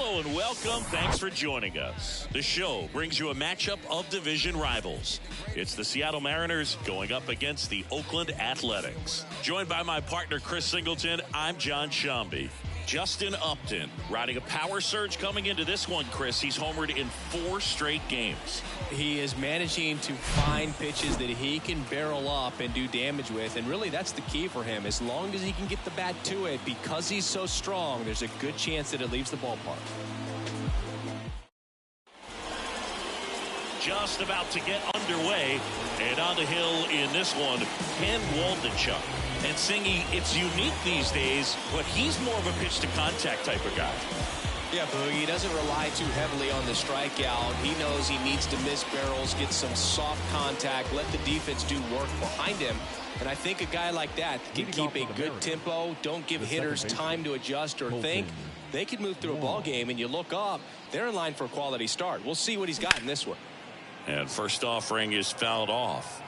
Hello and welcome. Thanks for joining us. The show brings you a matchup of division rivals. It's the Seattle Mariners going up against the Oakland Athletics. Joined by my partner Chris Singleton, I'm John Shambi. Justin Upton riding a power surge coming into this one, Chris. He's homered in 4 straight games. He is managing to find pitches that he can barrel up and do damage with, and really that's the key for him. As long as he can get the bat to it, because he's so strong, there's a good chance that it leaves the ballpark. Just about to get underway, and on the hill in this one, Ken Waldichuk. And Singy, it's unique these days, but he's more of a pitch-to-contact type of guy. Yeah, Boogie, he doesn't rely too heavily on the strikeout. He knows he needs to miss barrels, get some soft contact, let the defense do work behind him. And I think a guy like that can keep a good tempo, don't give hitters time to adjust or think. They can move through a ball game, and you look up, they're in line for a quality start. We'll see what he's got in this one. And first offering is fouled off.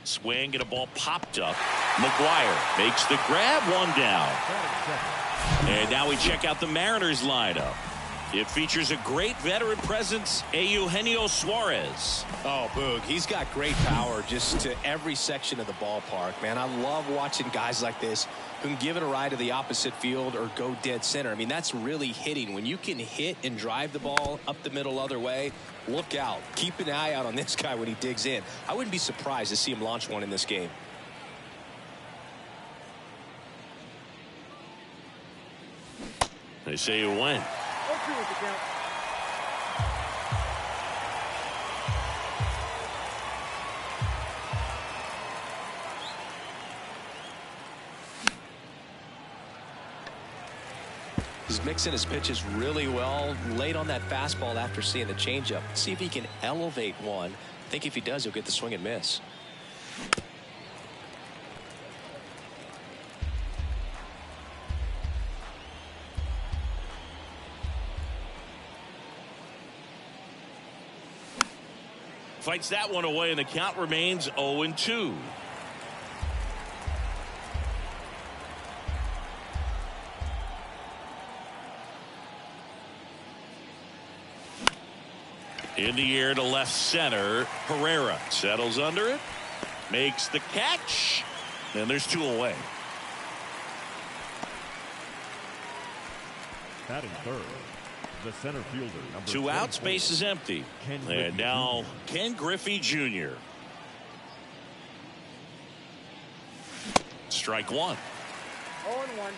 Swing and a ball popped up. McGuire makes the grab, 1 down. And now we check out the Mariners lineup. It features a great veteran presence, Eugenio Suarez. Oh, Boog, he's got great power just to every section of the ballpark, man. I love watching guys like this who can give it a ride to the opposite field or go dead center. I mean, that's really hitting. When you can hit and drive the ball up the middle other way, look out. Keep an eye out on this guy when he digs in. I wouldn't be surprised to see him launch one in this game. They say you win. He's mixing his pitches really well, late on that fastball after seeing the changeup. See if he can elevate one. I think if he does, he'll get the swing and miss. Fights that one away, and the count remains 0-2. In the air to left center. Herrera settles under it, makes the catch, and there's 2 away. Batting third, the center fielder, number 2 outs, base is empty. And now Ken Griffey Jr. Strike 1. 0-1.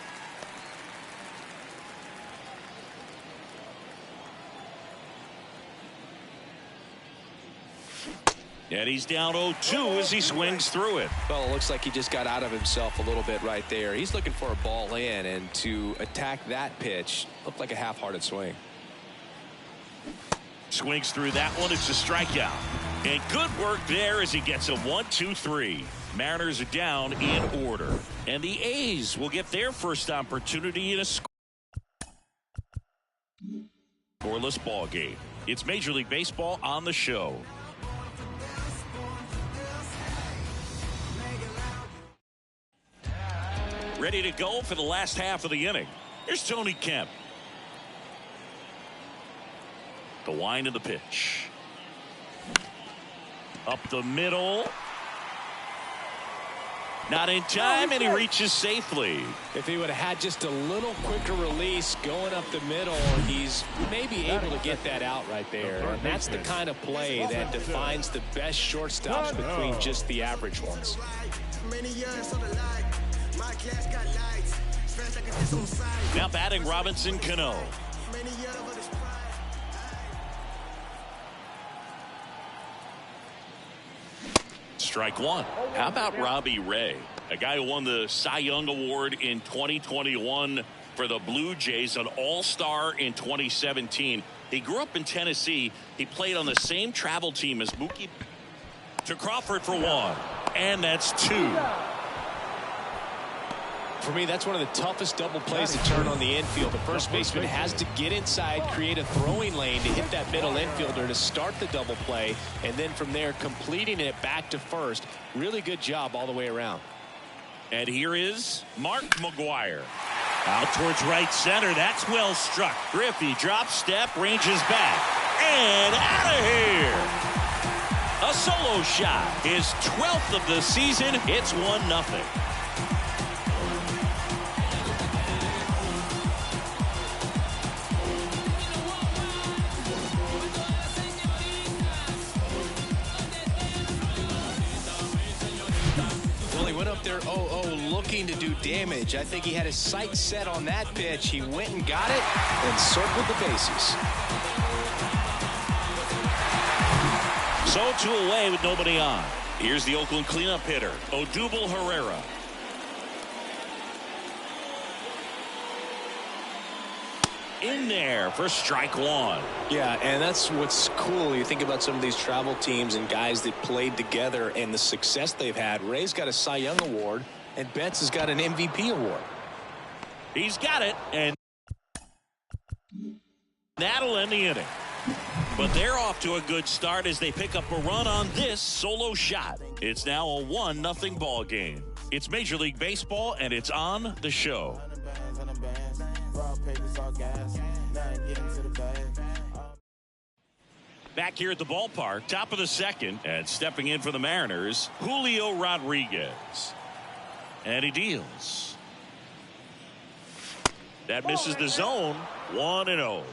And he's down 0-2 as he swings through it. Well, it looks like he just got out of himself a little bit right there. He's looking for a ball in, and to attack that pitch looked like a half-hearted swing. Swings through that one. It's a strikeout. And good work there as he gets a 1-2-3. Mariners are down in order. And the A's will get their first opportunity in a scoreless ball game. It's Major League Baseball on the show. Ready to go for the last half of the inning. Here's Tony Kemp. The wind of the pitch. Up the middle. Not in time, and he reaches safely. If he would have had just a little quicker release going up the middle, he's maybe able to get that out right there. And that's the kind of play that defines the best shortstops between just the average ones. Now batting Robinson Cano. Strike 1. How about Robbie Ray, a guy who won the Cy Young Award in 2021 for the Blue Jays, an all-star in 2017. He grew up in Tennessee. He played on the same travel team as Mookie. To Crawford for 1, and that's 2. For me, that's one of the toughest double plays to turn on the infield. The first baseman has to get inside, create a throwing lane to hit that middle infielder to start the double play, and then from there completing it back to first. Really good job all the way around. And here is Mark McGuire. Out towards right center. That's well struck. Griffey drop step, ranges back. And out of here. A solo shot. His 12th of the season. It's 1-0. There 0-0 looking to do damage. I think he had his sights set on that pitch. He went and got it and circled the bases. So 2 away with nobody on. Here's the Oakland cleanup hitter, Odubel Herrera. In there for strike one. Yeah, and that's what's cool. You think about some of these travel teams and guys that played together and the success they've had. Ray's got a Cy Young award, and Betts has got an MVP award. He's got it, and that'll end the inning. But they're off to a good start as they pick up a run on this solo shot. It's now a 1-0 ball game. It's Major League Baseball, and it's on the show. Back here at the ballpark, top of the second, and stepping in for the Mariners, Julio Rodriguez. And he deals. That misses the zone. 1-0.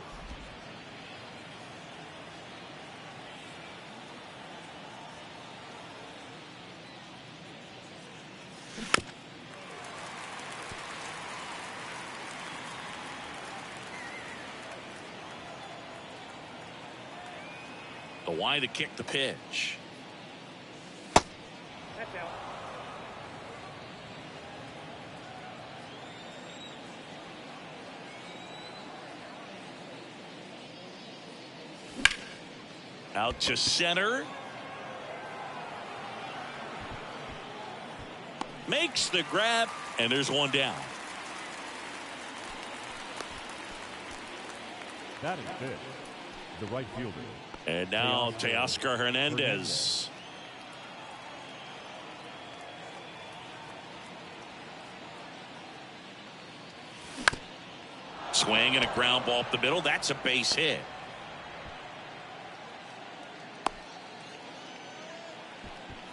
The wide to kick the pitch. That's out. Out to center. Makes the grab, and there's one down. That is it. The right fielder. And now Teoscar Hernandez. Swing and a ground ball up the middle. That's a base hit.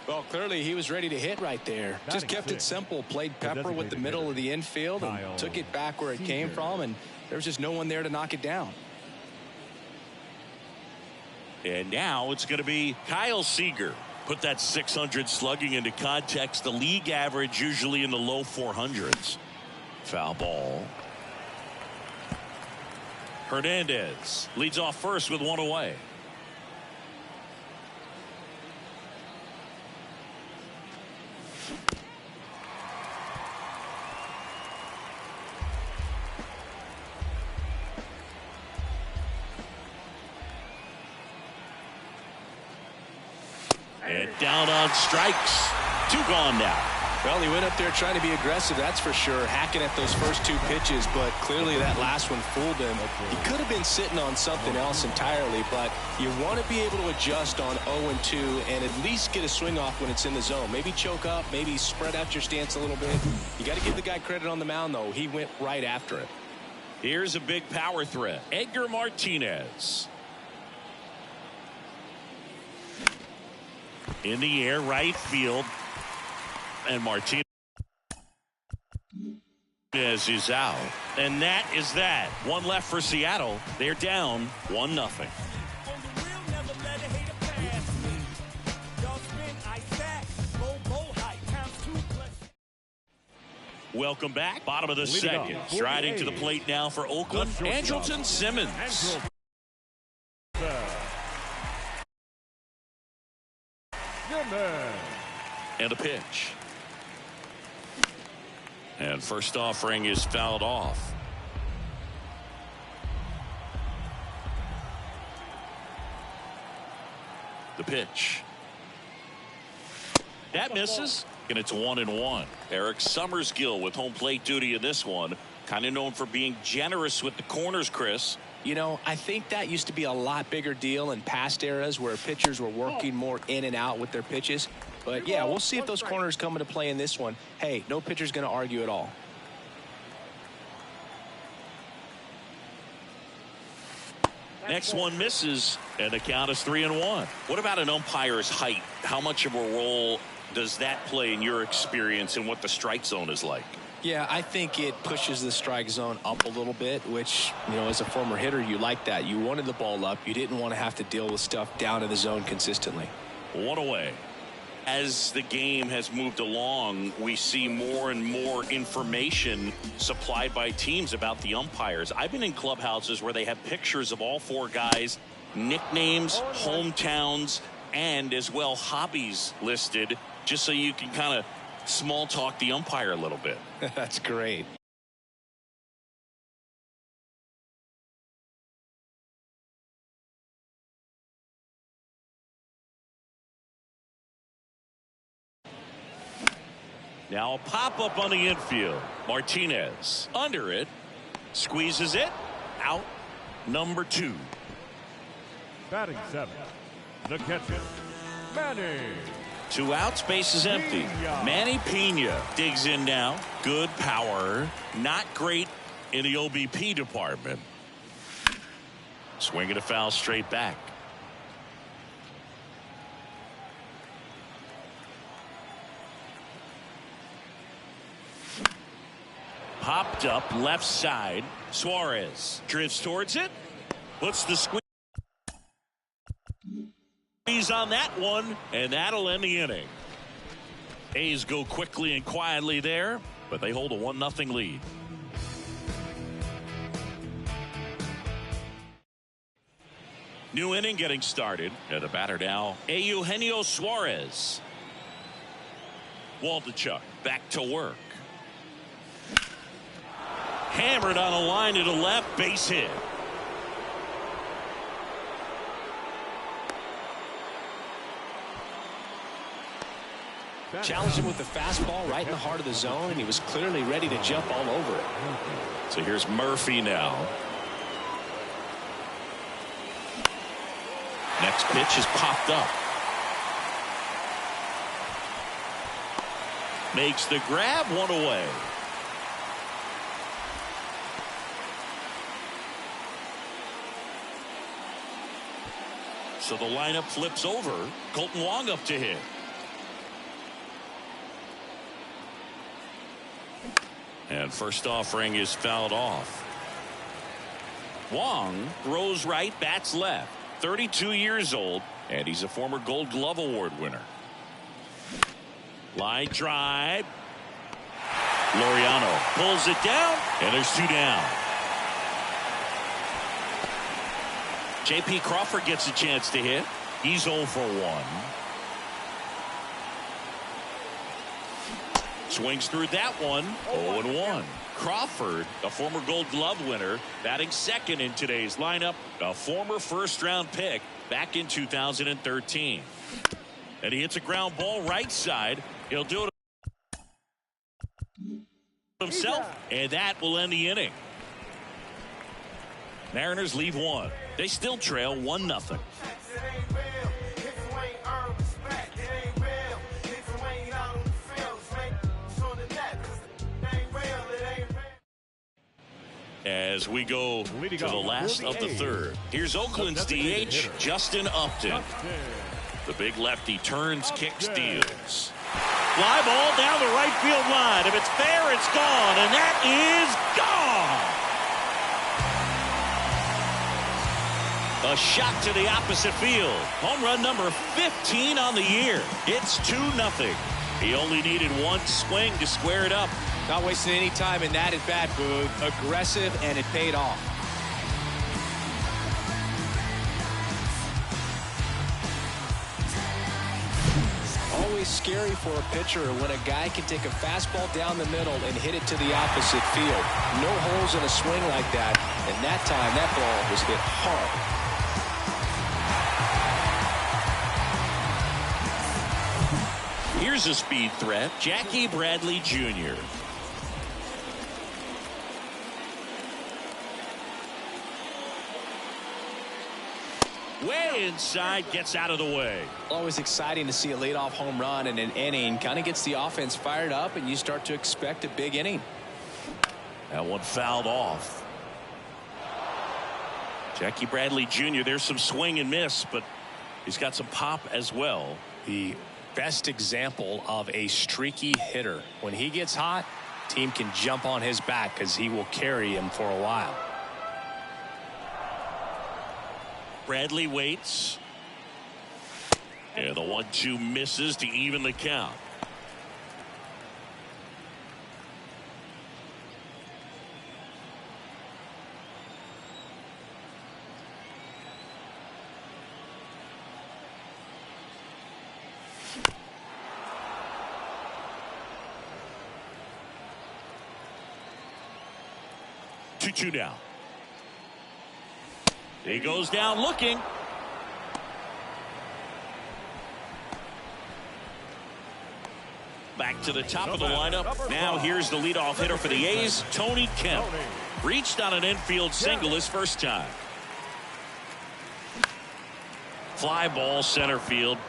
Well, clearly he was ready to hit right there. Just kept it simple. Played pepper with the middle of the infield and took it back where it came from, and there was just no one there to knock it down. And now it's going to be Kyle Seager. Put that 600 slugging into context. The league average usually in the low 400s. Foul ball. Hernandez leads off first with one away. And down on strikes. 2 gone now. Well, he went up there trying to be aggressive, that's for sure, hacking at those first 2 pitches, but clearly that last one fooled him. He could have been sitting on something else entirely, but you want to be able to adjust on 0-2 and at least get a swing off when it's in the zone. Maybe choke up, maybe spread out your stance a little bit. You got to give the guy credit on the mound, though. He went right after it. Here's a big power threat. Edgar Martinez. In the air, right field. And Martinez is out. And that is that. One left for Seattle. They're down 1-0. Welcome back. Bottom of the second. Striding to the plate now for Oakland. Andrelton Simmons. And a pitch. And first offering is fouled off. The pitch. That misses. And it's 1-1. Eric Summersgill with home plate duty in this one. Kind of known for being generous with the corners, Chris. You know, I think that used to be a lot bigger deal in past eras where pitchers were working more in and out with their pitches. But, yeah, we'll see if those corners come into play in this one. Hey, no pitcher's going to argue at all. Next one misses, and the count is 3-1. What about an umpire's height? How much of a role does that play in your experience and what the strike zone is like? Yeah, I think it pushes the strike zone up a little bit, which, you know, as a former hitter, you like that. You wanted the ball up. You didn't want to have to deal with stuff down in the zone consistently. One away. As the game has moved along, we see more and more information supplied by teams about the umpires. I've been in clubhouses where they have pictures of all four guys, nicknames, hometowns, and as well hobbies listed, just so you can kind of small talk the umpire a little bit. That's great. Now a pop-up on the infield. Martinez under it. Squeezes it. Out. Number 2. Batting 7. The catcher, Manny. 2 outs. Base is empty. Manny Pena digs in now. Good power. Not great in the OBP department. Swinging a foul straight back. Popped up left side. Suarez drifts towards it. Puts the squeeze on that one, and that'll end the inning. A's go quickly and quietly there, but they hold a 1-0 lead. New inning getting started. And the batter now, Eugenio Suarez. Waldichuk back to work. Hammered on a line to the left, base hit. Challenged him with the fastball right in the heart of the zone, and he was clearly ready to jump all over it. So here's Murphy now. Next pitch is popped up. Makes the grab, 1 away. So the lineup flips over. Colton Wong up to hit. And first offering is fouled off. Wong throws right, bats left. 32 years old, and he's a former Gold Glove Award winner. Line drive. Laureano pulls it down, and there's 2 down. J.P. Crawford gets a chance to hit. He's 0 for 1. Swings through that one. 0-1. Crawford, a former Gold Glove winner, batting second in today's lineup. A former first-round pick back in 2013. And he hits a ground ball right side. He'll do it himself, and that will end the inning. Mariners leave 1. They still trail 1-0. As we go to the last of the third. Here's Oakland's DH, Justin Upton. The big lefty turns, kicks, deals. Fly ball down the right field line. If it's fair, it's gone, and that is gone. A shot to the opposite field. Home run number 15 on the year. It's 2-0. He only needed 1 swing to square it up. Not wasting any time in that at bat, Boog. Aggressive, and it paid off. Always scary for a pitcher when a guy can take a fastball down the middle and hit it to the opposite field. No holes in a swing like that, and that time that ball was hit hard. Here's a speed threat, Jackie Bradley Jr. Way inside, gets out of the way. Always exciting to see a leadoff home run in an inning. Kind of gets the offense fired up, and you start to expect a big inning. That one fouled off. Jackie Bradley Jr., there's some swing and miss, but he's got some pop as well. The best example of a streaky hitter. When he gets hot, team can jump on his back because he will carry him for a while. Bradley waits. And the 1-2 misses to even the count. Two down. He goes down looking. Back to the top of the lineup. Now here's the leadoff hitter for the A's, Tony Kemp. Reached on an infield single his first time. Fly ball center field.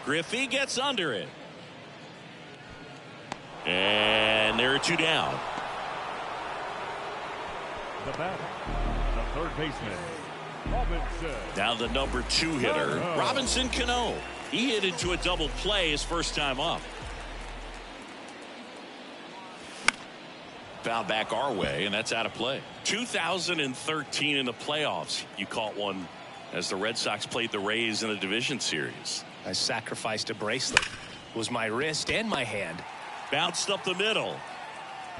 Griffey gets under it. And there are two down. The batter, the third baseman, Robinson. Now the number 2 hitter, Robinson Cano. He hit into a double play his first time up. Foul back our way, and that's out of play. 2013 in the playoffs, you caught one as the Red Sox played the Rays in the division series. I sacrificed a bracelet. It was my wrist and my hand. Bounced up the middle.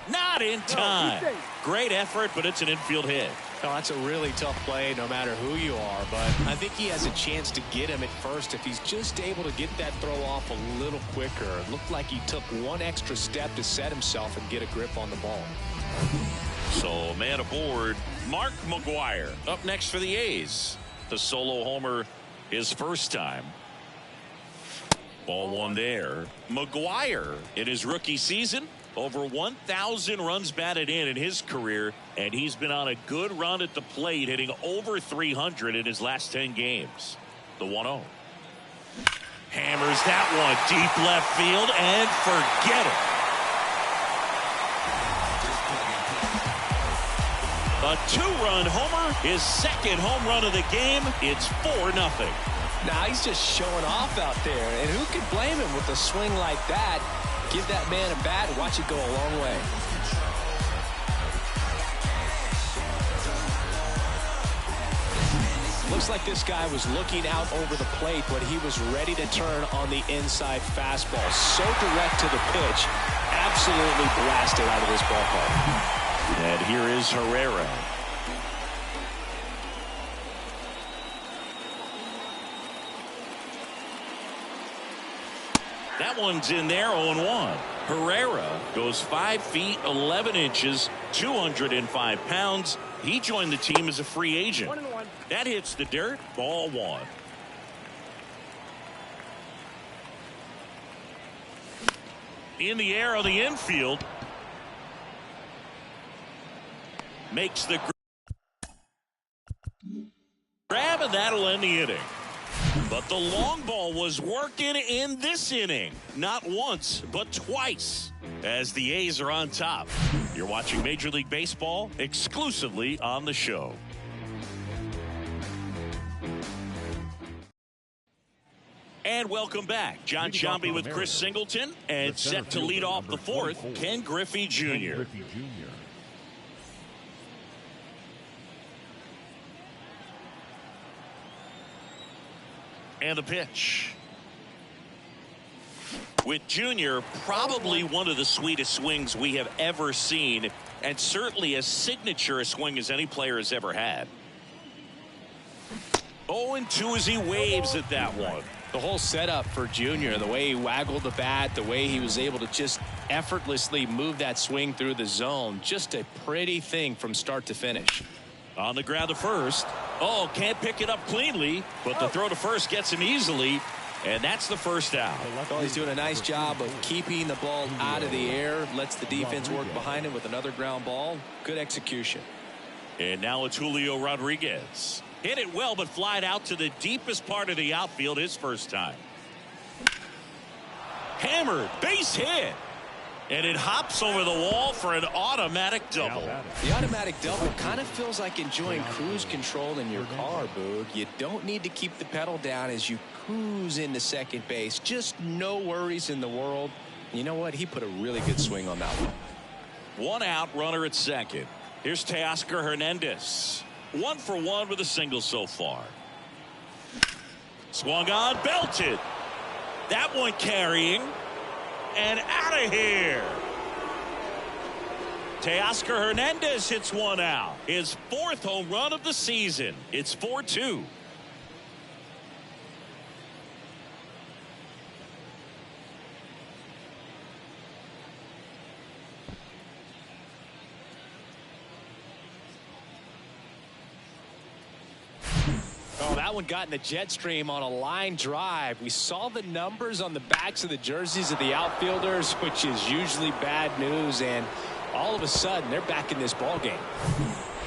Not in time. Great effort, but it's an infield hit. Well, that's a really tough play no matter who you are, but I think he has a chance to get him at first if he's just able to get that throw off a little quicker. It looked like he took one extra step to set himself and get a grip on the ball. So, man aboard, Mark McGwire up next for the A's. The solo homer his first time. Ball one there. McGwire in his rookie season. Over 1,000 runs batted in his career, and he's been on a good run at the plate, hitting over 300 in his last 10 games. The 1-0. Hammers that one deep left field, and forget it. A 2-run homer, his second home run of the game. It's 4-0. Now he's just showing off out there, and who could blame him with a swing like that? Give that man a bat and watch it go a long way. Looks like this guy was looking out over the plate when he was ready to turn on the inside fastball. So direct to the pitch. Absolutely blasted out of this ballpark. And here is Herrera. That one's in there, 0-1. Herrera goes 5 feet 11 inches, 205 pounds. He joined the team as a free agent. 1-1. That hits the dirt, ball one. In the air on the infield. Makes the grab, and that'll end the inning. But the long ball was working in this inning. Not once, but twice. As the A's are on top. You're watching Major League Baseball exclusively on the show. And welcome back. John Sciambi with Chris Singleton. And set to lead off the fourth, Ken Griffey Jr. And the pitch. With Junior, probably one of the sweetest swings we have ever seen, and certainly as signature a swing as any player has ever had. 0-2 as he waves at that one. The whole setup for Junior, the way he waggled the bat, the way he was able to just effortlessly move that swing through the zone, just a pretty thing from start to finish. On the ground to first. Oh, can't pick it up cleanly, but the throw to first gets him easily. And that's the first out. Well, he's doing a nice job of keeping the ball out of the air. Lets the defense work behind him with another ground ball. Good execution. And now it's Julio Rodriguez. Hit it well, but flied out to the deepest part of the outfield his first time. Hammered, base hit. And it hops over the wall for an automatic double. The automatic double kind of feels like enjoying cruise control in your car, Boog. You don't need to keep the pedal down as you cruise into second base. Just no worries in the world. You know what? He put a really good swing on that one. One out, runner at second. Here's Teoscar Hernandez. 1 for 1 with a single so far. Swung on, belted. That one carrying. And out of here. Teoscar Hernandez hits one out. His 4th home run of the season. It's 4-2. Oh, that one got in the jet stream on a line drive. We saw the numbers on the backs of the jerseys of the outfielders, which is usually bad news, and all of a sudden they're back in this ball game.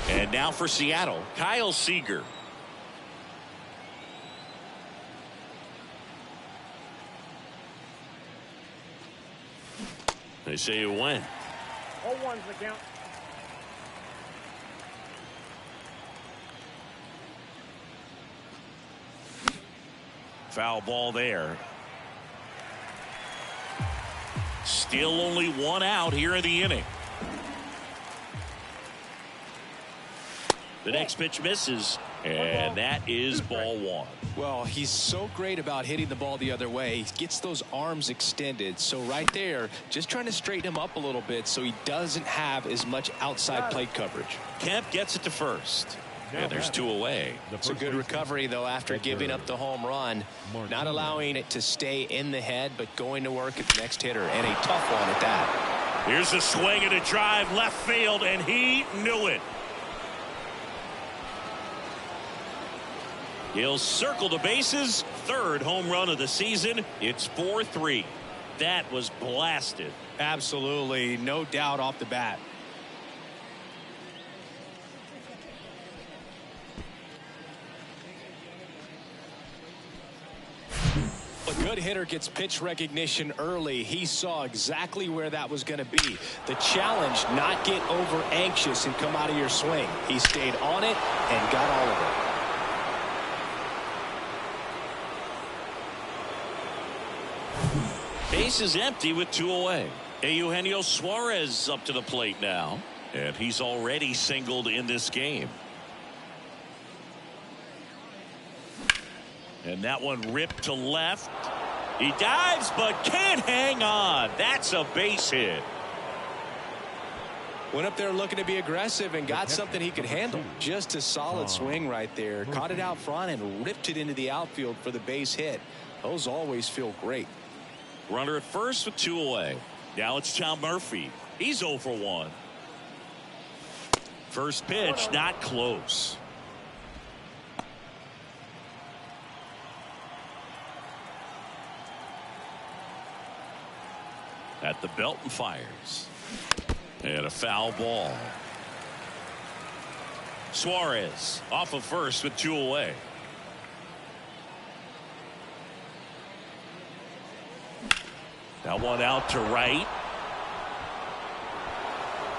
And now for Seattle, Kyle Seager. They say it went. 0-1's the count. Foul ball there. Still only 1 out here in the inning. The next pitch misses, and that is ball 1. Well, he's so great about hitting the ball the other way. He gets those arms extended. So right there, just trying to straighten him up a little bit so he doesn't have as much outside plate coverage. Kemp gets it to first. And there's 2 away. It's a good recovery, though, after giving up the home run. Not allowing it to stay in the head, but going to work at the next hitter. And a tough one at that. Here's a swing and a drive left field, and he knew it. He'll circle the bases. 3rd home run of the season. It's 4-3. That was blasted. Absolutely. No doubt off the bat. A good hitter gets pitch recognition early. He saw exactly where that was going to be. The challenge, not get over anxious and come out of your swing. He stayed on it and got all of it. Base is empty with 2 away. Eugenio Suarez up to the plate now. And he's already singled in this game. And that one ripped to left. He dives but can't hang on. That's a base hit. Went up there looking to be aggressive and got something he could handle. Just a solid swing right there. Caught it out front and ripped it into the outfield for the base hit. Those always feel great. Runner at first with 2 away. Now it's Tom Murphy. He's 0 for 1. First pitch not close. At the belt and fires. And a foul ball. Suarez off of first with 2 away. That one out to right.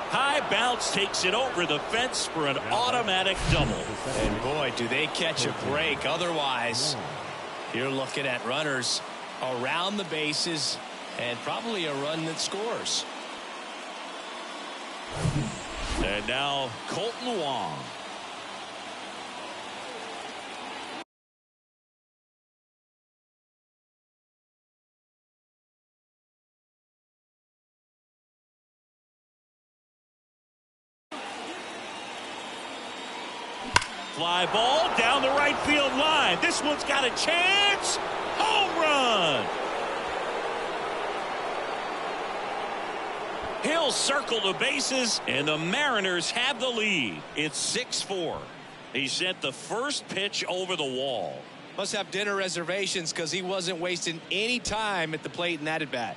High bounce takes it over the fence for an automatic double. And boy, do they catch a break. Otherwise, you're looking at runners around the bases and probably a run that scores. And now Colton Wong. Fly ball down the right field line. This one's got a chance. Home run. He'll circle the bases, and the Mariners have the lead. It's 6-4. He sent the first pitch over the wall. Must have dinner reservations because he wasn't wasting any time at the plate in that at bat.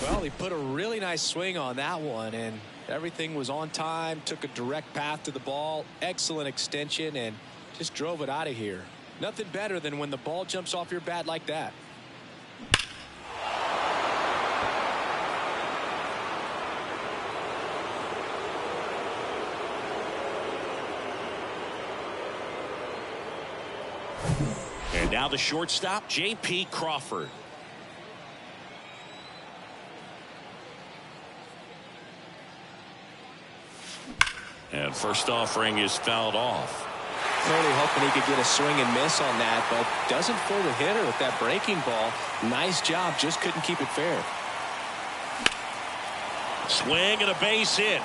Well, he put a really nice swing on that one, and everything was on time, took a direct path to the ball, excellent extension, and just drove it out of here. Nothing better than when the ball jumps off your bat like that. And now the shortstop, J.P. Crawford. And first offering is fouled off. Clearly hoping he could get a swing and miss on that, but doesn't fool the hitter with that breaking ball. Nice job, just couldn't keep it fair. Swing and a base hit.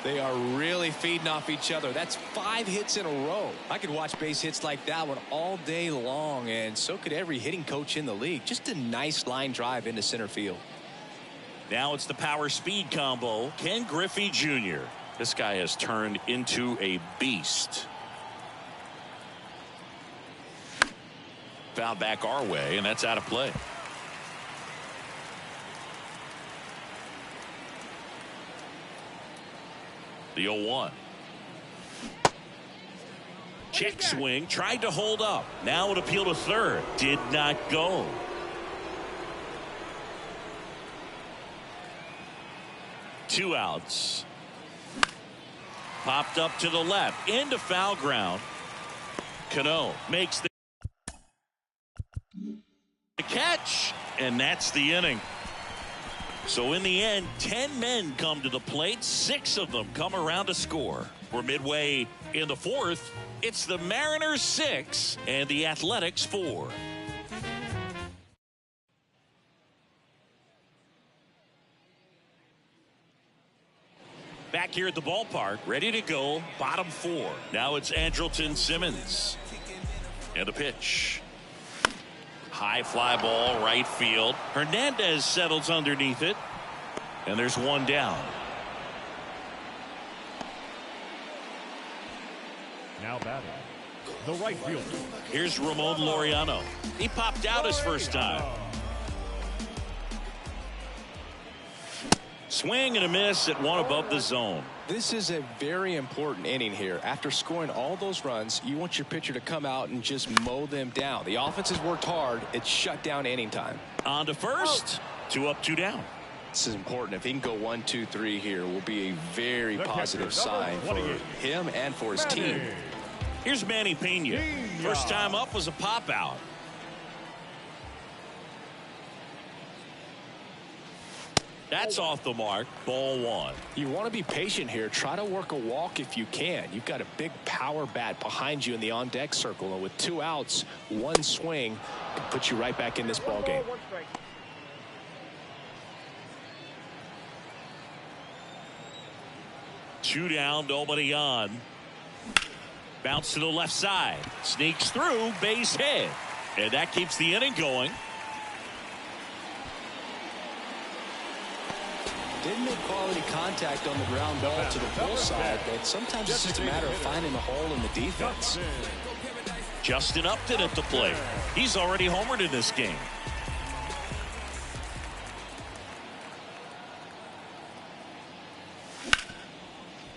They are really feeding off each other. That's 5 hits in a row. I could watch base hits like that one all day long, and so could every hitting coach in the league. Just a nice line drive into center field. Now it's the power speed combo. Ken Griffey Jr. This guy has turned into a beast. Foul back our way, and that's out of play. The 0-1. Check swing, tried to hold up. Now it appeal to third. Did not go. Two outs. Popped up to the left. Into foul ground. Cano makes the catch. And that's the inning. So in the end, 10 men come to the plate. 6 of them come around to score. We're midway in the 4th. It's the Mariners 6 and the Athletics 4. Back here at the ballpark, ready to go, bottom 4. Now it's Andrelton Simmons. And a pitch. High fly ball, right field. Hernandez settles underneath it. And there's one down. Now batting, the right fielder. Here's Ramon Laureano. He popped out his first time. Swing and a miss at one above the zone. This is a very important inning here. After scoring all those runs, you want your pitcher to come out and just mow them down. The offense has worked hard. It's shut down inning time. On to first. 2 up, 2 down. This is important. If he can go 1, 2, 3 here, will be a very positive sign for him and for his team. Here's Manny Pena. First time up was a pop out. That's off the mark. Ball 1. You want to be patient here. Try to work a walk if you can. You've got a big power bat behind you in the on-deck circle. And with 2 outs, 1 swing can put you right back in this ball game. 2 down, nobody on. Bounce to the left side. Sneaks through, base hit. And that keeps the inning going. Didn't make quality contact on the ground ball to the pull side, but sometimes it's just a matter of finding a hole in the defense. Justin Upton at the plate. He's already homered in this game.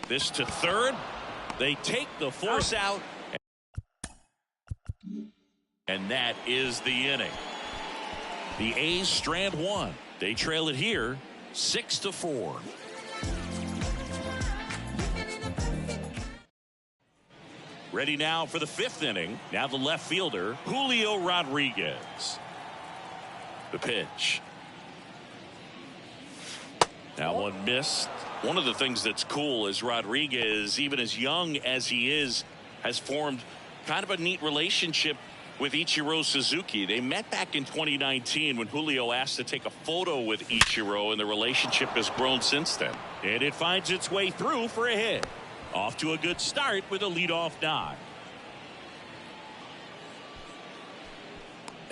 This to third. They take the force out. And that is the inning. The A's strand 1. They trail it here 6-4. Ready now for the 5th inning. Now the left fielder, Julio Rodriguez. The pitch. Now one missed. One of the things that's cool is Rodriguez, even as young as he is, has formed kind of a neat relationship with Ichiro Suzuki. They met back in 2019 when Julio asked to take a photo with Ichiro, and the relationship has grown since then. And it finds its way through for a hit. Off to a good start with a leadoff knock.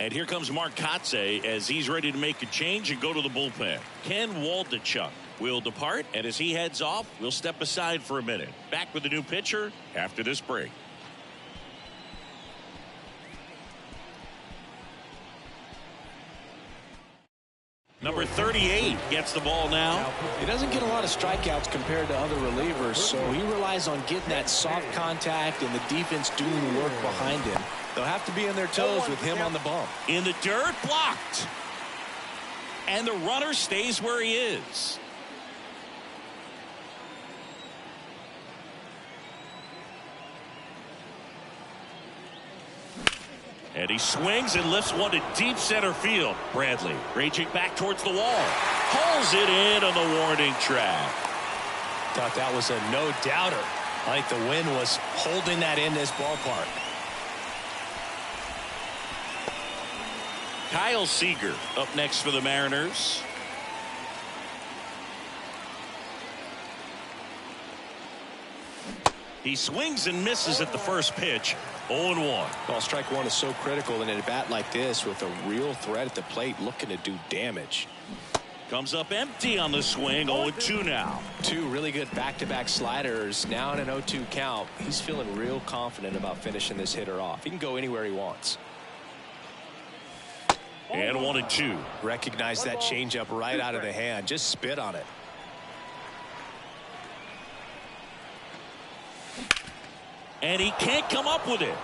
And here comes Mark Kotze as he's ready to make a change and go to the bullpen. Ken Waldachuk will depart, and as he heads off, we'll step aside for a minute. Back with the new pitcher after this break. Number 38 gets the ball now. He doesn't get a lot of strikeouts compared to other relievers, so he relies on getting that soft contact and the defense doing the work behind him. They'll have to be on their toes with him on the bump. In the dirt, blocked. And the runner stays where he is. And he swings and lifts one to deep center field. Bradley raging back towards the wall. Pulls it in on the warning track. Thought that was a no-doubter. I think the wind was holding that in this ballpark. Kyle Seager up next for the Mariners. He swings and misses at the first pitch. 0-1. Well, strike one is so critical in a bat like this with a real threat at the plate looking to do damage. Comes up empty on the swing. 0-2 now. Two really good back-to-back sliders. Now in an 0-2 count. He's feeling real confident about finishing this hitter off. He can go anywhere he wants. And 1-2. Recognize that changeup right out of the hand. Just spit on it. And he can't come up with it.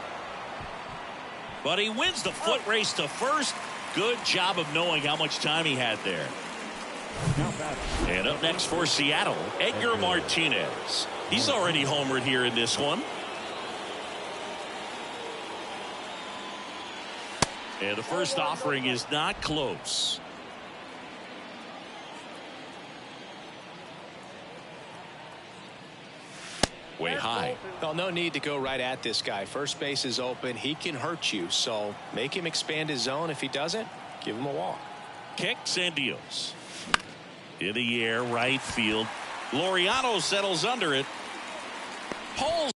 But he wins the foot race to first. Good job of knowing how much time he had there. And up next for Seattle, Edgar Martinez. He's already homered here in this one. And the first offering is not close. Way high. Well, no need to go right at this guy. First base is open. He can hurt you, so make him expand his zone. If he doesn't, give him a walk. Kicks and deals. In the air, right field. Laureano settles under it. Pulls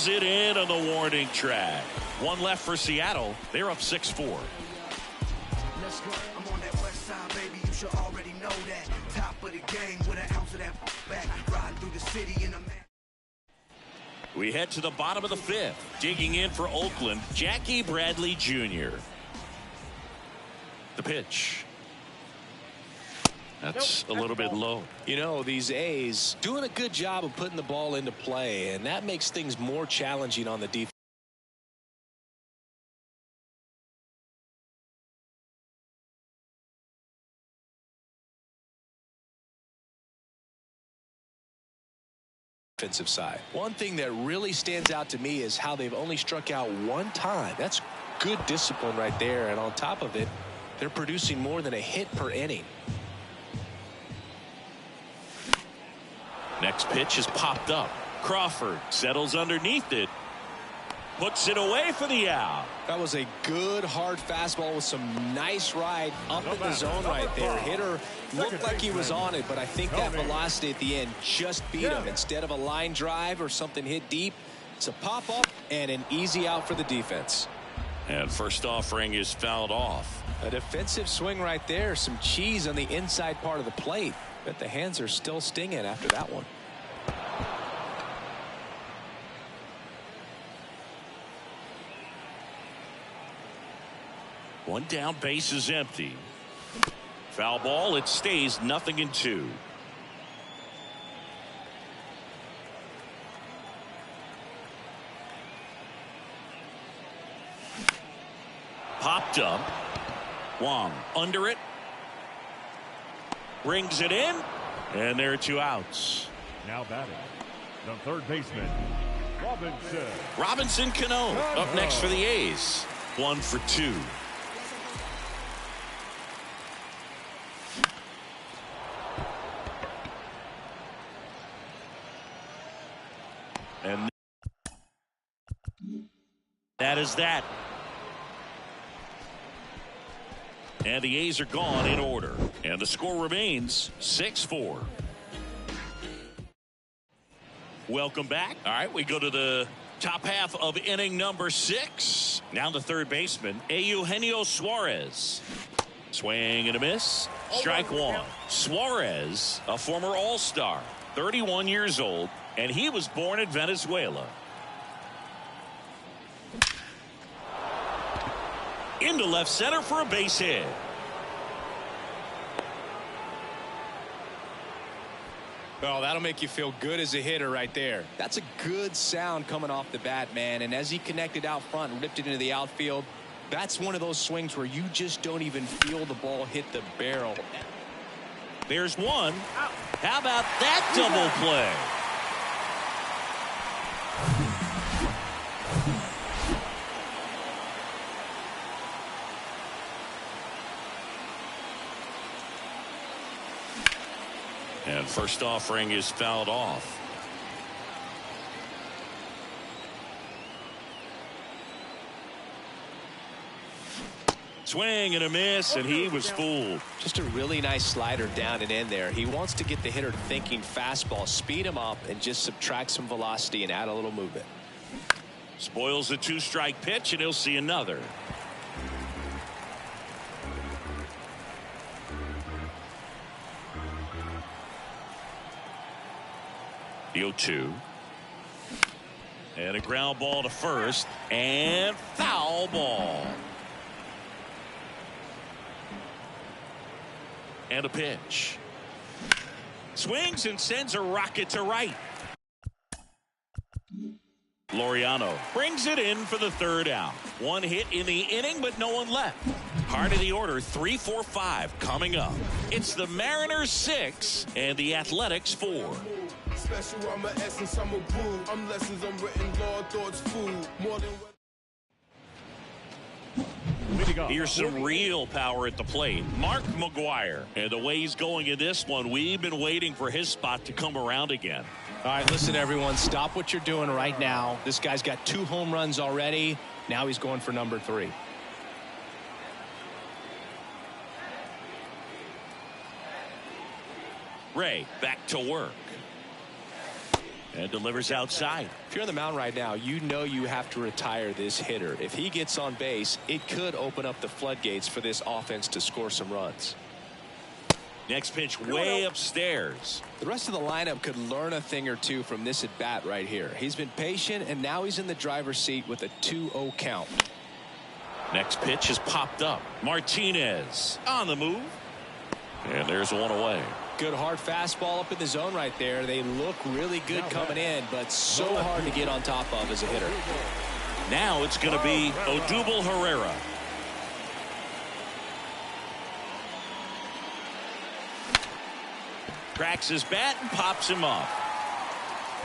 it in on the warning track. One left for Seattle. They're up 6-4. Let's go. I'm on that west side, baby. You should already know that. Top of the game with an ounce of that back. Riding through the city in a man. We head to the bottom of the fifth. Digging in for Oakland, Jackie Bradley Jr. The pitch. That's a little bit low. You know, these A's doing a good job of putting the ball into play, and that makes things more challenging on the defense. Defensive side. One thing that really stands out to me is how they've only struck out one time. That's good discipline right there, and on top of it, they're producing more than a hit per inning. Next pitch is popped up. Crawford settles underneath it. Puts it away for the out. That was a good hard fastball with some nice ride up in the zone right there. Hitter looked like he was on it, but I think that velocity at the end just beat him. Instead of a line drive or something hit deep, it's a pop up and an easy out for the defense. And first offering is fouled off. A defensive swing right there. Some cheese on the inside part of the plate. Bet the hands are still stinging after that one. One down, base is empty. Foul ball, it stays 0-2. Popped up. Wong under it. Brings it in. And there are two outs. Now batting, the third baseman, Robinson. Robinson Cano up next for the A's. 1 for 2. And that is that. And the A's are gone in order. And the score remains 6-4. Welcome back. All right, we go to the top half of inning number 6. Now the third baseman, Eugenio Suarez. Swing and a miss. Strike one. Suarez, a former All-Star, 31 years old, and he was born in Venezuela. Into left center for a base hit. Well, that'll make you feel good as a hitter right there. That's a good sound coming off the bat, man. And as he connected out front and ripped it into the outfield, that's one of those swings where you just don't even feel the ball hit the barrel. There's one. How about that double play? And first offering is fouled off. Swing and a miss, and he was fooled. Just a really nice slider down and in there. He wants to get the hitter thinking fastball, speed him up, and just subtract some velocity and add a little movement. Spoils a two-strike pitch, and he'll see another. The 0-2. And a ground ball to first, and foul ball. And a pitch. Swings and sends a rocket to right. Laureano brings it in for the third out. One hit in the inning, but no one left. Heart of the order, 3, 4, 5 coming up. It's the Mariners 6 and the Athletics 4. Special, I'm an essence, I'm a brew. I'm lessons, I'm written law, thoughts, food. More than Here's some real power at the plate. Mark McGwire. And the way he's going in this one, we've been waiting for his spot to come around again. All right, listen, everyone. Stop what you're doing right now. This guy's got 2 home runs already. Now he's going for number 3. Ray back to work. And delivers outside. If you're on the mound right now, you know you have to retire this hitter. If he gets on base, it could open up the floodgates for this offense to score some runs. Next pitch way upstairs. The rest of the lineup could learn a thing or two from this at bat right here. He's been patient, and now he's in the driver's seat with a 2-0 count. Next pitch has popped up. Martinez on the move. And there's one away. Good hard fastball up in the zone right there. They look really good coming in, but so hard to get on top of as a hitter. Now it's going to be Odubel Herrera. Cracks his bat and pops him up.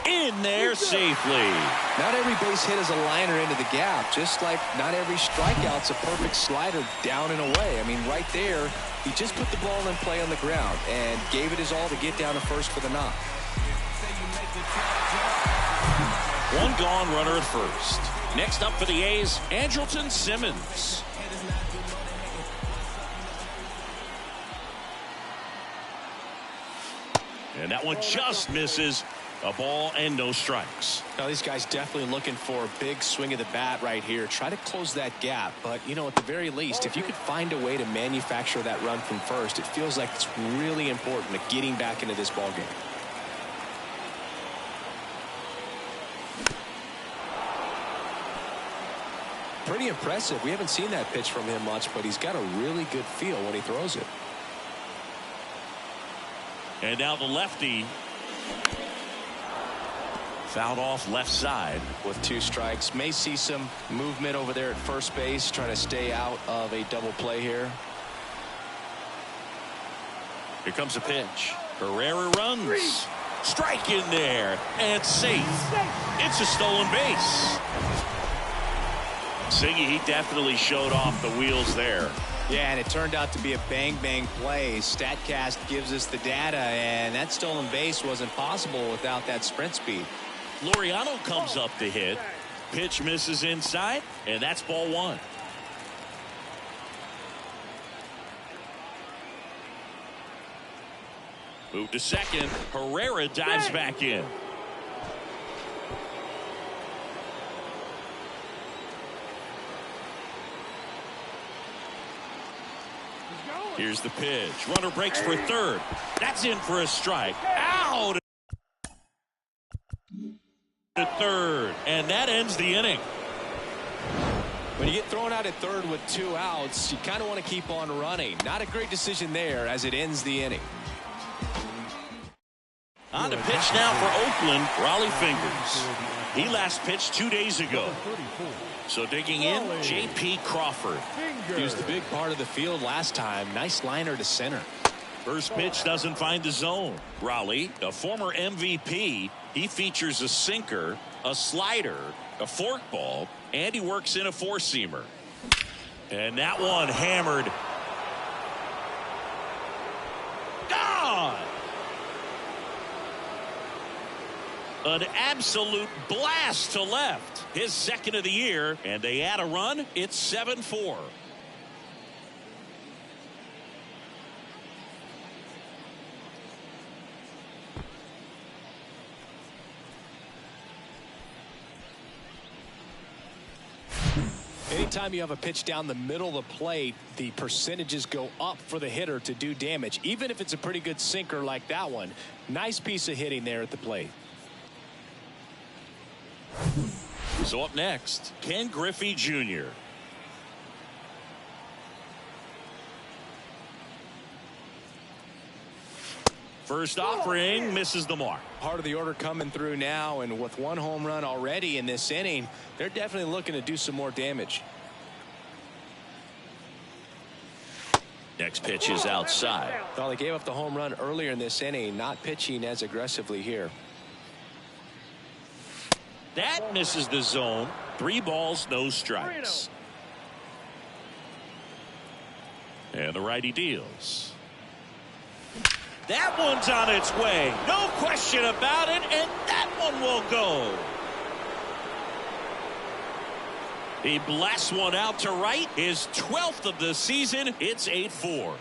In there safely. Not every base hit is a liner into the gap, just like not every strikeout's a perfect slider down and away. I mean, right there, he just put the ball in play on the ground and gave it his all to get down to first for the knock. One gone, runner at first. Next up for the A's, Andrelton Simmons. And that one just misses. A ball and no strikes. Now these guys definitely looking for a big swing of the bat right here. Try to close that gap. But, you know, at the very least, if you could find a way to manufacture that run from first, it feels like it's really important to getting back into this ball game. Pretty impressive. We haven't seen that pitch from him much, but he's got a really good feel when he throws it. And now the lefty. Fouled off left side. With 2 strikes. May see some movement over there at first base, trying to stay out of a double play here. Here comes a pitch. Herrera runs. Strike in there. And safe. It's a stolen base. Siggy, he definitely showed off the wheels there. Yeah, and it turned out to be a bang-bang play. StatCast gives us the data, and that stolen base wasn't possible without that sprint speed. Laureano comes up to hit. Pitch misses inside, and that's ball 1. Move to second. Herrera dives back in. Here's the pitch. Runner breaks for third. That's in for a strike. Out to third. And that ends the inning. When you get thrown out at third with 2 outs, you kind of want to keep on running. Not a great decision there as it ends the inning. On the pitch now for Oakland, Raleigh Fingers. He last pitched 2 days ago. So digging in, J.P. Crawford. He was the big part of the field last time. Nice liner to center. First pitch doesn't find the zone. Raleigh, a former MVP, he features a sinker, a slider, a forkball, and he works in a four-seamer. And that one hammered. Gone! An absolute blast to left. His second of the year, and they add a run. It's 7-4. Anytime you have a pitch down the middle of the plate, the percentages go up for the hitter to do damage, even if it's a pretty good sinker like that one. Nice piece of hitting there at the plate. So up next, Ken Griffey Jr. First offering misses the mark. Part of the order coming through now, and with 1 home run already in this inning, they're definitely looking to do some more damage. Next pitch is outside. Well, they gave up the home run earlier in this inning, not pitching as aggressively here. That misses the zone. 3 balls, no strikes. And the righty deals. That one's on its way. No question about it, and that one will go. He blasts one out to right. His 12th of the season. It's 8-4.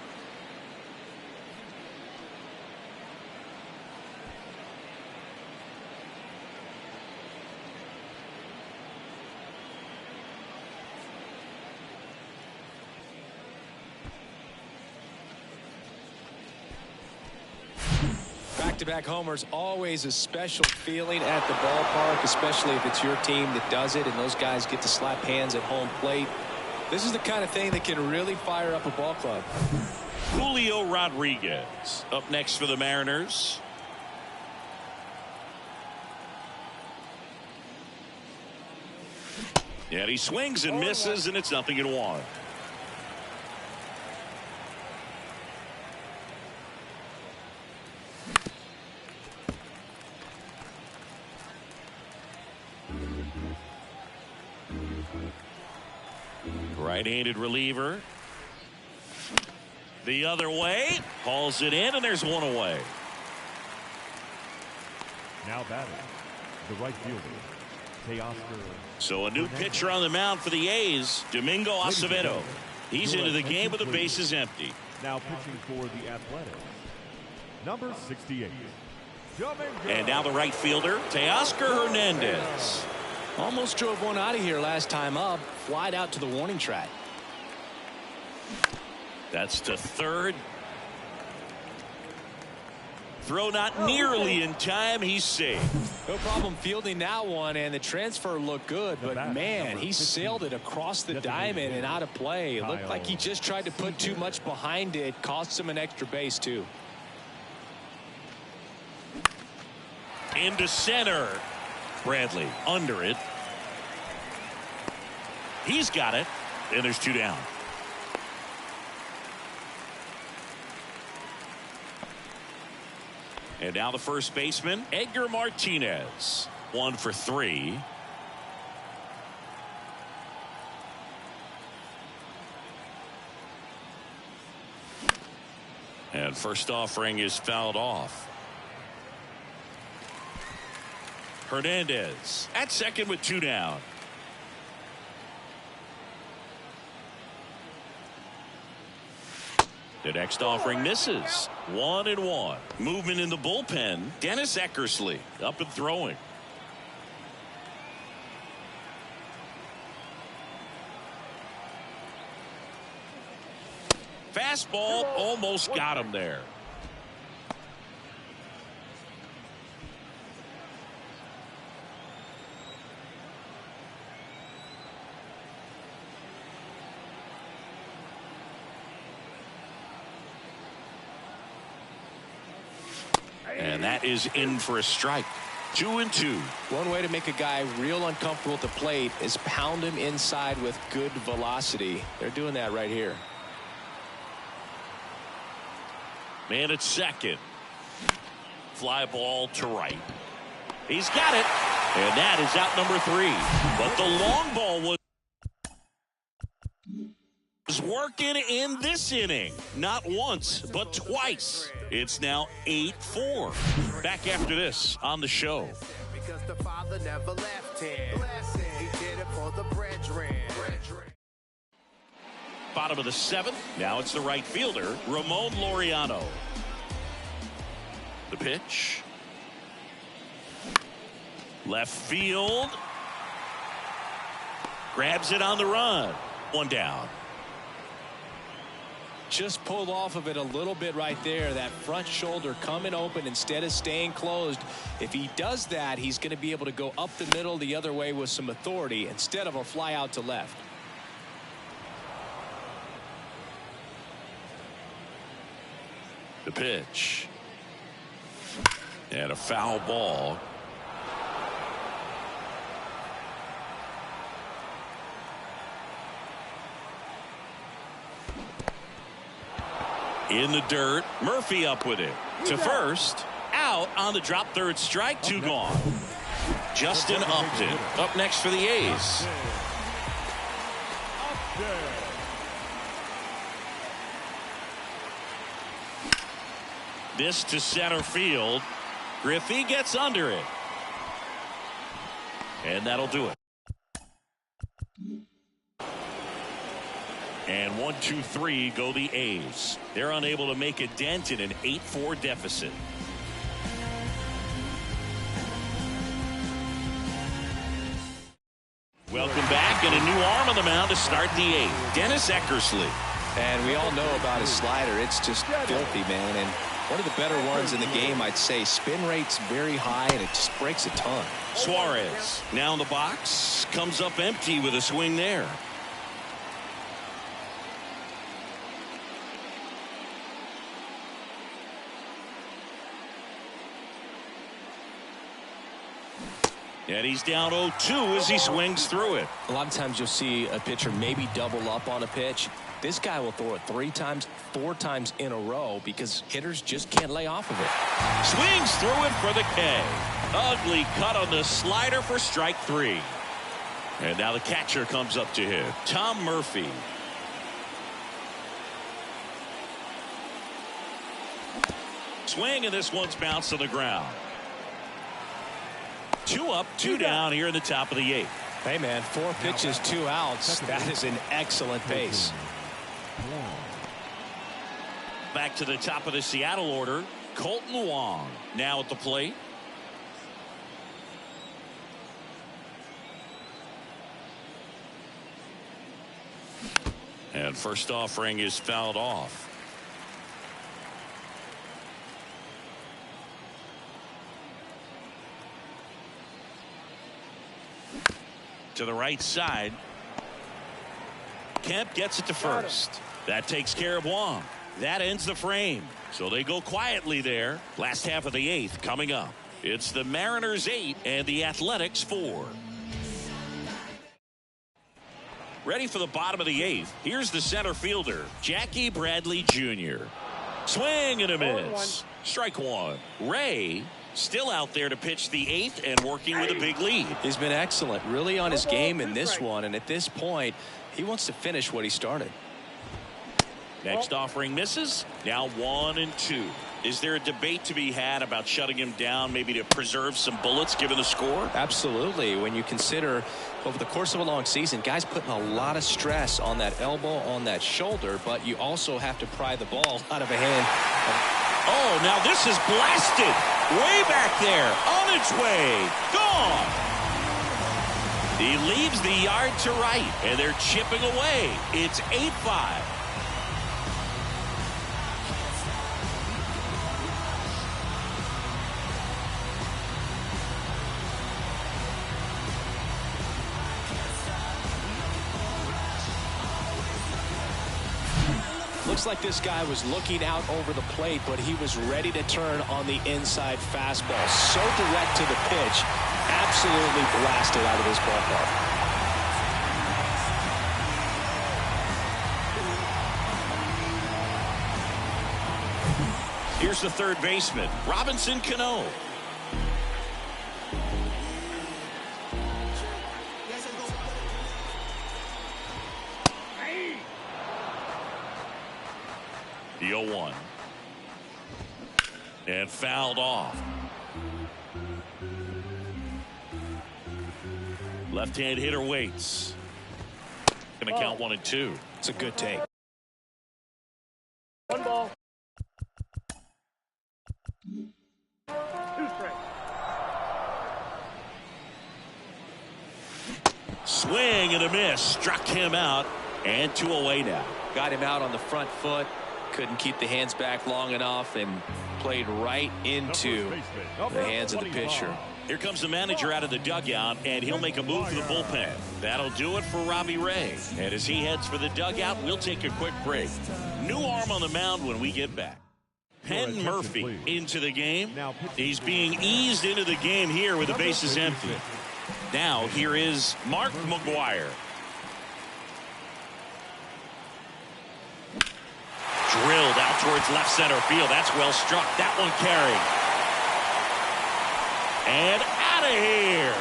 Back-to-back homers, always a special feeling at the ballpark, especially if it's your team that does it and those guys get to slap hands at home plate. This is the kind of thing that can really fire up a ball club. Julio Rodriguez up next for the Mariners. And he swings and misses, and it's 0-1. Right-handed reliever. The other way. Hauls it in, and there's one away. Now batting, the right fielder, Teoscar. So a new pitcher on the mound for the A's, Domingo Acevedo. He's into the game with the bases empty. Now pitching for the Athletics, number 68. Domingo. And now the right fielder, Teoscar Hernandez. Almost drove one out of here last time up. Flied out to the warning track. That's to third. Throw not nearly in time. He's safe. No problem fielding that one, and the transfer looked good, but man, he sailed it across the diamond and out of play. It looked like he just tried to put too much behind it. Cost him an extra base too. Into center. Bradley under it. He's got it, and there's 2 down. And now the first baseman, Edgar Martinez. 1 for 3. And first offering is fouled off. Hernandez at second with 2 down. The next offering misses. 1-1. Movement in the bullpen. Dennis Eckersley up and throwing. fastball almost got him there. And that is in for a strike. 2-2. One way to make a guy real uncomfortable at the plate is pound him inside with good velocity. They're doing that right here. Man at second. Fly ball to right. He's got it. And that is out number 3. But the long ball was working in this inning. Not once, but twice. It's now 8-4. Back after this on the show. Because the father never left him. He did it for the brethren. Bottom of the 7th. Now it's the right fielder, Ramon Laureano. The pitch. Left field. Grabs it on the run. 1 down. Just pulled off of it a little bit right there. That front shoulder coming open instead of staying closed. If he does that, he's going to be able to go up the middle the other way with some authority instead of a fly out to left. The pitch. And a foul ball. In the dirt. Murphy up with it. To first. Out on the drop. Third strike. 2 gone. Justin Upton up next for the A's. This to center field. Griffey gets under it. And that'll do it. And 1-2-3 go the A's. They're unable to make a dent in an 8-4 deficit. Welcome back, and a new arm on the mound to start the 8th. Dennis Eckersley. And we all know about his slider. It's just filthy, man. And one of the better ones in the game, I'd say. Spin rate's very high, and it just breaks a ton. Suarez now in the box. Comes up empty with a swing there. And he's down 0-2 as he swings through it. A lot of times you'll see a pitcher maybe double up on a pitch. This guy will throw it 3 times, 4 times in a row because hitters just can't lay off of it. Swings through it for the K. Ugly cut on the slider for strike 3. And now the catcher comes up to hit. Tom Murphy. Swing, and this one's bounced to the ground. 2 up, 2 down here in the top of the 8th. Hey, man, 4 pitches, 2 outs. That is an excellent pace. Back to the top of the Seattle order. Colton Wong now at the plate. And first offering is fouled off. To the right side. Kemp gets it to first. That takes care of Wong. That ends the frame. So they go quietly there. Last half of the 8th coming up. It's the Mariners 8 and the Athletics 4. Ready for the bottom of the 8th. Here's the center fielder, Jackie Bradley Jr. Swing and a miss. Strike 1. Ray still out there to pitch the 8th and working with a big lead. He's been excellent, really on his game in this one, and at this point he wants to finish what he started. Next offering misses. Now 1-2. Is there a debate to be had about shutting him down, maybe to preserve some bullets given the score? Absolutely. When you consider over the course of a long season, guys putting a lot of stress on that elbow, on that shoulder, but you also have to pry the ball out of a hand. Oh, now this is blasted way back there, on its way, gone. He leaves the yard to right, and they're chipping away. It's 8-5. Looks like this guy was looking out over the plate, but he was ready to turn on the inside fastball. So direct to the pitch. Absolutely blasted out of this ballpark. Here's the third baseman, Robinson Cano. The 0-1. And fouled off. Left-hand hitter waits. Going to count 1 and 2. It's a good take. 1 ball. 2 strikes. Swing and a miss. Struck him out. And 2 away now. Got him out on the front foot. Couldn't keep the hands back long enough and played right into the hands of the pitcher. Here comes the manager out of the dugout, and he'll make a move for the bullpen. That'll do it for Robbie Ray. And as he heads for the dugout, we'll take a quick break. New arm on the mound when we get back. Penn Murphy into the game. He's being eased into the game here with the bases empty. Now here is Mark McGuire. Drilled out towards left center field. That's well struck. That one carried. And out of here.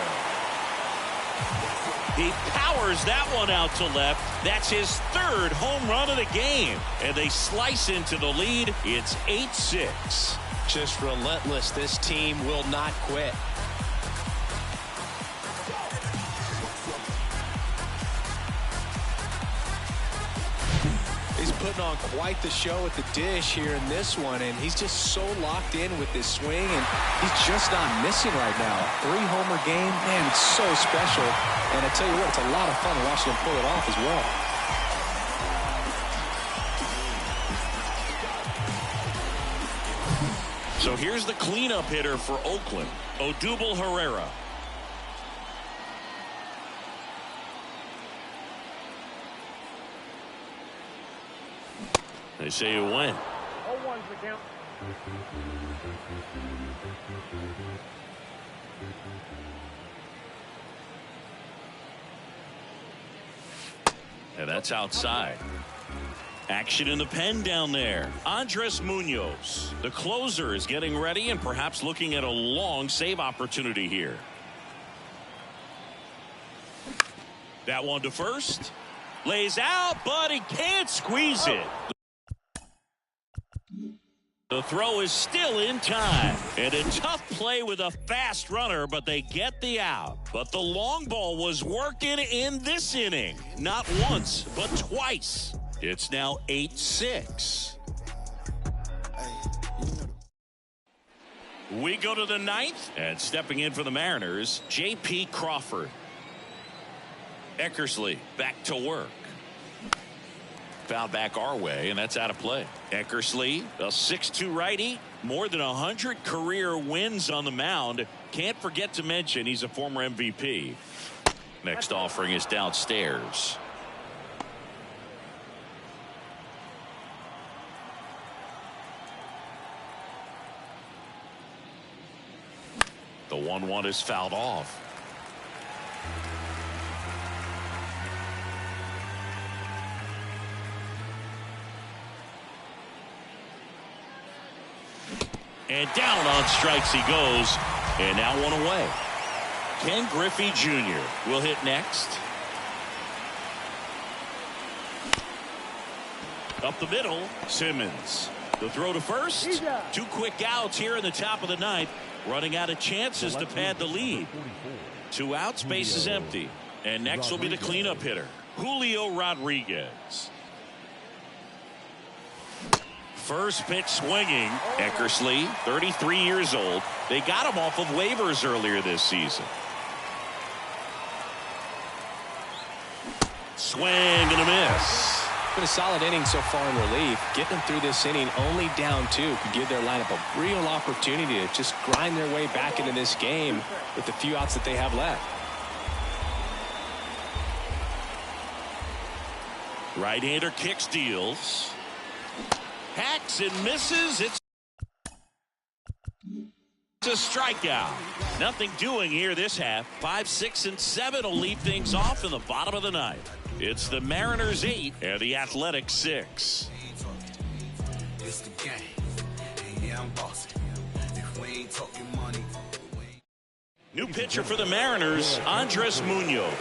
He powers that one out to left. That's his 3rd home run of the game. And they slice into the lead. It's 8-6. Just relentless. This team will not quit. He's putting on quite the show at the dish here in this one, and he's just so locked in with this swing, and he's just not missing right now. 3-homer game, man, it's so special. And I tell you what, it's a lot of fun watching him pull it off as well. So here's the cleanup hitter for Oakland, Odubel Herrera. They say you win. 0-1's the count. And that's outside. Action in the pen down there. Andres Munoz, the closer, is getting ready and perhaps looking at a long save opportunity here. That one to first. Lays out, but he can't squeeze it. The throw is still in time. And a tough play with a fast runner, but they get the out. But the long ball was working in this inning. Not once, but twice. It's now 8-6. We go to the 9th, and stepping in for the Mariners, J.P. Crawford. Eckersley back to work. Foul back our way, and that's out of play. Eckersley, a 6'2 righty, more than 100 career wins on the mound. Can't forget to mention he's a former MVP. Next offering is downstairs. The 1-1 is fouled off. And down on strikes he goes. And now 1 away. Ken Griffey Jr. will hit next. Up the middle, Simmons. The throw to first. 2 quick outs here in the top of the 9th. Running out of chances to pad the lead. 2 outs, base is empty. And next will be the cleanup hitter, Julio Rodriguez. First pitch swinging. Eckersley, 33 years old. They got him off of waivers earlier this season. Swing and a miss. Been a solid inning so far in relief. Getting them through this inning only down 2 could give their lineup a real opportunity to just grind their way back into this game with the few outs that they have left. Right-hander kicks, deals. hacks and misses. It's a strikeout. Nothing doing here this half. 5, 6, and 7 will lead things off in the bottom of the ninth. It's the Mariners 8 and the Athletics 6. It's the game. Hey, yeah, I'm bossing. If we ain't talking money. New pitcher for the Mariners, Andres Munoz.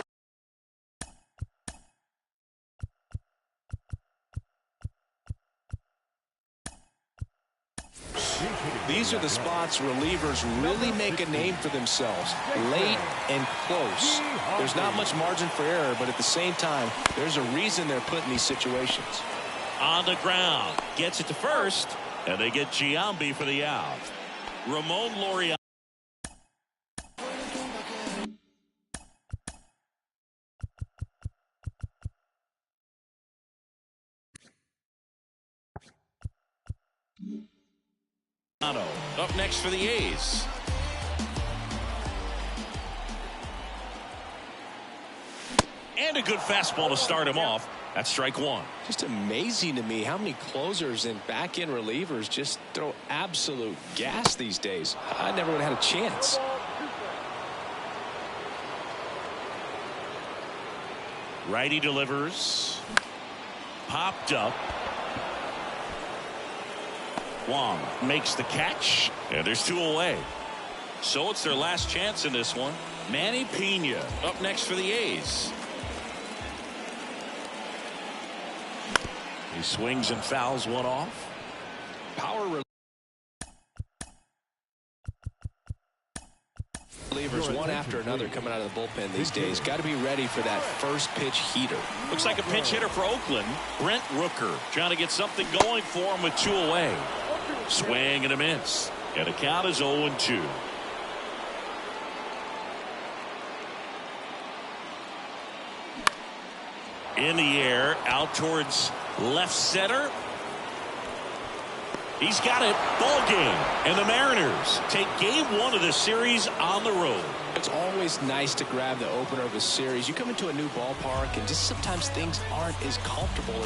These are the spots relievers really make a name for themselves. Late and close. There's not much margin for error, but at the same time, there's a reason they're put in these situations. On the ground. Gets it to first. And they get Giambi for the out. Ramon Laureano. Up next for the A's. And a good fastball to start him off. That's strike one. Just amazing to me how many closers and back-end relievers just throw absolute gas these days. I never would have had a chance. Righty delivers. Popped up. Wong makes the catch, and there's 2 away. So it's their last chance in this one. Manny Pena up next for the A's. He swings and fouls one off. Power relievers one after another coming out of the bullpen these days. Got to be ready for that first pitch heater. Looks like a pinch hitter for Oakland. Brent Rooker trying to get something going for him with 2 away. Swing and a miss. And the count is 0-2. In the air, out towards left center. He's got it. Ball game. And the Mariners take game 1 of the series on the road. It's always nice to grab the opener of a series. You come into a new ballpark and just sometimes things aren't as comfortable